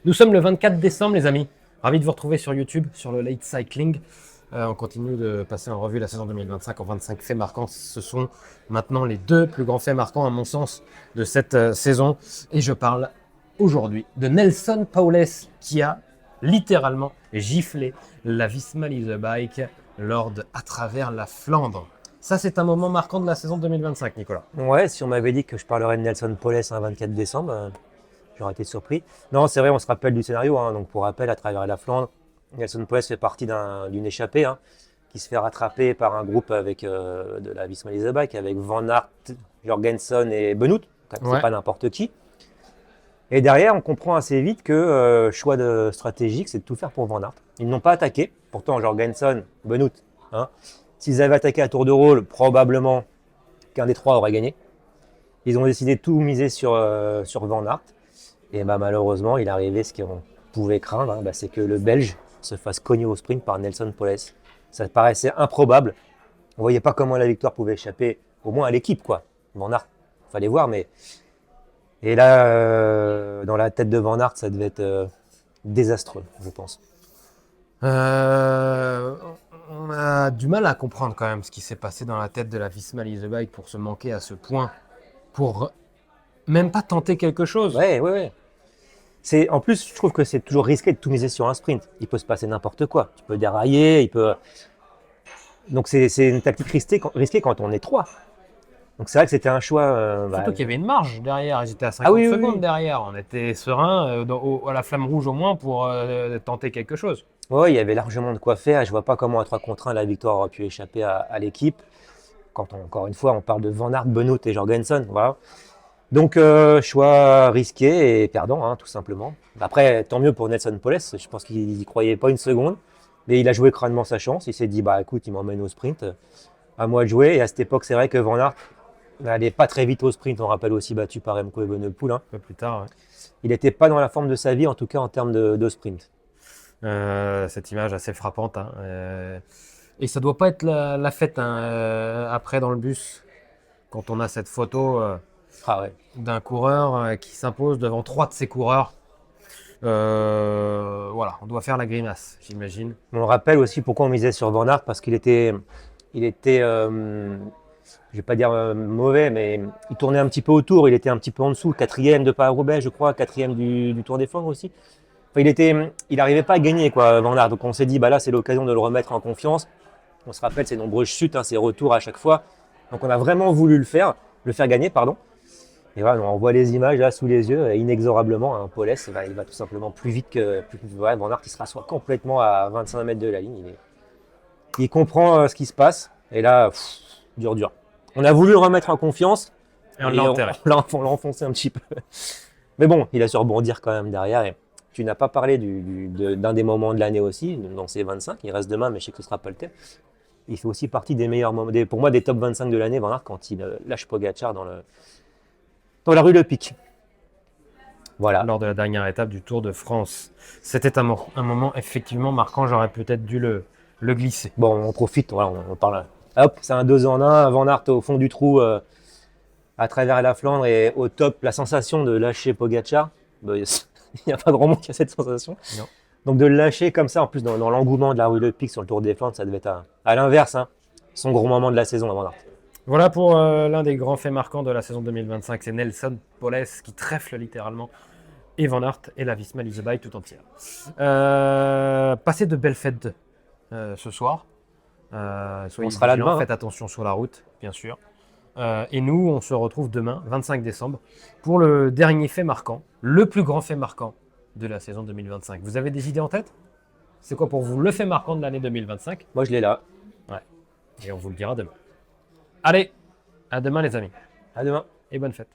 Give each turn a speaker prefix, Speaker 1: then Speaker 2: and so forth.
Speaker 1: Nous sommes le 24 décembre, les amis. Ravi de vous retrouver sur YouTube, sur le Late Cycling. On continue de passer en revue la saison 2025 en 25 faits marquants. Ce sont maintenant les deux plus grands faits marquants, à mon sens, de cette saison. Et je parle aujourd'hui de Nelson Powless, qui a littéralement giflé la Visma Lease Bike à travers la Flandre. Ça, c'est un moment marquant de la saison 2025, Nicolas.
Speaker 2: Ouais, si on m'avait dit que je parlerais de Nelson Powless un 24 décembre, j'aurais été surpris. Non, c'est vrai, on se rappelle du scénario. Donc, pour rappel, à travers la Flandre, Nelson Powless fait partie d'une échappée qui se fait rattraper par un groupe avec de la Visma Lease Bike, avec Van Aert, Jorgensen et Benoît. C'est pas n'importe qui. Et derrière, on comprend assez vite que choix stratégique, c'est de tout faire pour Van Aert. Ils n'ont pas attaqué. Pourtant, Jorgensen, Benoît, s'ils avaient attaqué à tour de rôle, probablement qu'un des trois aurait gagné. Ils ont décidé de tout miser sur Van Aert. Et malheureusement, il est arrivé ce qu'on pouvait craindre, c'est que le Belge se fasse cogner au sprint par Nelson Powless. Ça paraissait improbable. On ne voyait pas comment la victoire pouvait échapper, au moins à l'équipe, quoi. Van Aert, il fallait voir, mais... Et là, dans la tête de Van Aert, ça devait être désastreux, je pense.
Speaker 1: On a du mal à comprendre quand même ce qui s'est passé dans la tête de la Visma Lease Bike pour se manquer à ce point, pour même pas tenter quelque chose.
Speaker 2: Ouais. En plus, je trouve que c'est toujours risqué de tout miser sur un sprint. Il peut se passer n'importe quoi. Tu peux dérailler, Donc c'est une tactique risquée quand on est trois. Donc c'est vrai que c'était un choix...
Speaker 1: Surtout qu'il y avait une marge derrière, ils étaient à 50 secondes derrière. On était serein à la flamme rouge au moins pour tenter quelque chose.
Speaker 2: Oui, il y avait largement de quoi faire. Je ne vois pas comment à 3 contre 1, la victoire aurait pu échapper à l'équipe. Encore une fois, on parle de Van Aert, Benoît et Jorgensen. Voilà. Donc, choix risqué et perdant, tout simplement. Après, tant mieux pour Nelson Powless. Je pense qu'il n'y croyait pas une seconde. Mais il a joué crânement sa chance. Il s'est dit, écoute, il m'emmène au sprint. À moi de jouer. Et à cette époque, c'est vrai que Van Aert n'allait pas très vite au sprint. On rappelle aussi battu par Remco Evenepoel.
Speaker 1: Un peu plus tard, ouais.
Speaker 2: Il n'était pas dans la forme de sa vie, en tout cas en termes de sprint.
Speaker 1: Cette image assez frappante. Et ça doit pas être la fête après dans le bus, quand on a cette photo d'un coureur qui s'impose devant 3 de ses coureurs. Voilà, on doit faire la grimace, j'imagine.
Speaker 2: On rappelle aussi pourquoi on misait sur Van Aert, parce qu'il était je vais pas dire mauvais, mais il tournait un petit peu autour, il était un petit peu en dessous, 4e de Paris-Roubaix, je crois, 4e du Tour des Flandres aussi. Enfin, il n'arrivait pas à gagner, quoi, Van Aert. Donc on s'est dit, là c'est l'occasion de le remettre en confiance. On se rappelle ses nombreuses chutes, ses retours à chaque fois. Donc on a vraiment voulu le faire gagner, pardon. Et voilà, on voit les images là sous les yeux, inexorablement, Powless, il va tout simplement plus vite que Van Aert, il se rassoit complètement à 25 mètres de la ligne. Il comprend ce qui se passe, et là, dur. On a voulu le remettre en confiance,
Speaker 1: et on l'a enterré.
Speaker 2: On l'a enfoncé un petit peu. Mais bon, il a su rebondir quand même derrière. Et tu n'as pas parlé d'un des moments de l'année aussi, dans ces 25, il reste demain, mais je sais que ce ne sera pas le thème. Il fait aussi partie des meilleurs moments, pour moi, des top 25 de l'année, Van Aert, quand il lâche Pogacar dans la rue Le Pic. Voilà.
Speaker 1: Lors de la dernière étape du Tour de France. C'était un moment effectivement marquant, j'aurais peut-être dû le glisser.
Speaker 2: Bon, on profite, voilà, on parle. Hop, c'est un 2 en 1, Van Aert au fond du trou, à travers la Flandre et au top, la sensation de lâcher Pogacar. Il n'y a pas grand monde qui a cette sensation.
Speaker 1: Non.
Speaker 2: Donc de le lâcher comme ça, en plus dans l'engouement de la rue Le Pic sur le Tour des Flandres, ça devait être à l'inverse, son gros moment de la saison à Van Aert.
Speaker 1: Voilà pour l'un des grands faits marquants de la saison 2025, c'est Nelson Powless qui trèfle littéralement et Van Aert et la Visma Lease Bike tout entière. Passez de belles fêtes ce soir. Soyez
Speaker 2: sera là demain.
Speaker 1: Faites attention sur la route, bien sûr. Et nous, on se retrouve demain, 25 décembre, pour le dernier fait marquant, le plus grand fait marquant de la saison 2025. Vous avez des idées en tête? C'est quoi pour vous le fait marquant de l'année 2025?
Speaker 2: Moi, je l'ai là.
Speaker 1: Ouais. Et on vous le dira demain. Allez, à demain les amis.
Speaker 2: À demain.
Speaker 1: Et bonne fête.